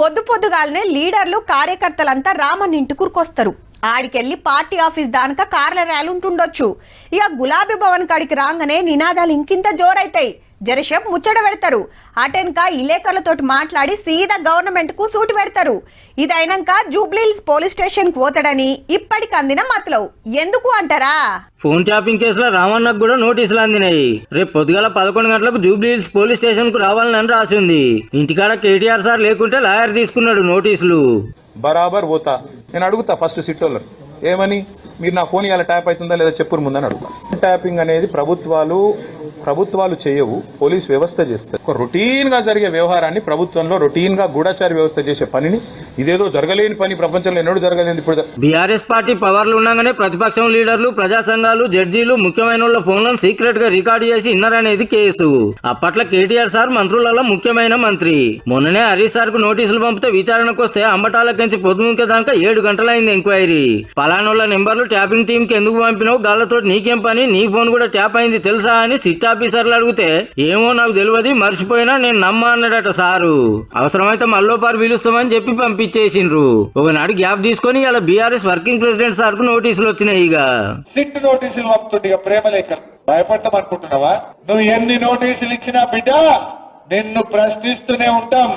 పొద్దుగాలనే లీడర్లు కార్యకర్తలంతా రామన్ ఇంటికూరుకొస్తారు. ఆడికెళ్ళి party office దానిక కార్ల ర్యాలీ ఉంటుండొచ్చు. ఇక గులాబీ భవన్ కాడికి రాగానే నినాదాలు ఇంకింత జోరైతాయి. జరసేపు ముచ్చట పెడతారు. అటెన్క ఇలేకర్లతోటి మాట్లాడి సీదా గవర్నమెంట్ కు సూటి పెడతారు. ఇదైనాక జూబ్లీహిల్స్ పోలీస్ స్టేషన్ కు పోతాడని ఇప్పటికి అందిన మతలవు. ఎందుకు అంటారా? ఫోన్ ట్యాపింగ్ కేసులో రామన్నకు కూడా నోటీసులు అందినాయి. రేపు పొద్దుగాల 11 గంటలకు జూబ్లీహిల్స్ పోలీస్ స్టేషన్ కు రావాలని రాసి ఉంది. ఇంటికాడ కేటీఆర్ సార్ లేకుంటే లాయర్ తీసుకున్నాడు నోటీసులు. బరాబర్ పోతా. నేను అడుగుతా ఫస్ట్ సిట్టోళ్ళు ఏమని, మీరు నా ఫోన్ ఇలా ట్యాప్ అవుతుందా లేదా చెప్పురు ముందని అడుగుతా. ట్యాపింగ్ అనేది ప్రభుత్వాలు చేయవు, పోలీస్ వ్యవస్థ చేస్తారు. ఒక రొటీన్ గా జరిగే వ్యవహారాన్ని ప్రభుత్వంలో రొటీన్ గా గూఢచారి వ్యవస్థ చేసే పనిని ఇదేదో జరగలేని పని ప్రపంచంలో ఎన్నడూ జరగలేదు. ఇప్పుడు బీఆర్ఎస్ పార్టీ పవర్లు ఉండగానే ప్రతిపక్షం లీడర్లు, ప్రజా సంఘాలు, జడ్జీలు ముఖ్యమైన ఫోన్లను సీక్రెట్ గా రికార్డు చేసి ఇన్నారనేది కేసు. అప్పట్లో కేటీఆర్ సార్ మంత్రులలో ముఖ్యమైన మంత్రి. మొన్ననే హరీష్ సార్ కు నోటీసులు పంపితే విచారణకు వస్తే అంబటాలకించి పొద్దుకే దాకా 7 గంటలైంది ఎంక్వైరీ. పలానోళ్ల నెంబర్లు ట్యాపింగ్ టీమ్ కి ఎందుకు పంపినావు, గాళ్లతో నీకేం పని, నీ ఫోన్ కూడా ట్యాప్ అయింది తెలుసా అని సిట్ ఆఫీసర్లు అడిగితే ఏమో నాకు తెలియదు, మర్చిపోయినా నేను నమ్మా అన్నాడట సారు. అవసరమైతే మల్లోపారు పిలుస్తామని చెప్పి పంపించేసిండ్రు. ఒకనాడు గ్యాప్ తీసుకొని ఇలా బీఆర్ఎస్ వర్కింగ్ ప్రెసిడెంట్ సార్ కు నోటీసులు వచ్చినాయి. ఇక సిట్ నోటీసులు పంపుతుంది. ఇక ప్రేమలేఖలు భయపడతాం అనుకుంటున్నావా? నువ్వు ఎన్ని నోటీసులు ఇచ్చినా బిడ్డ నిన్ను ప్రశ్నిస్తూనే ఉంటాం.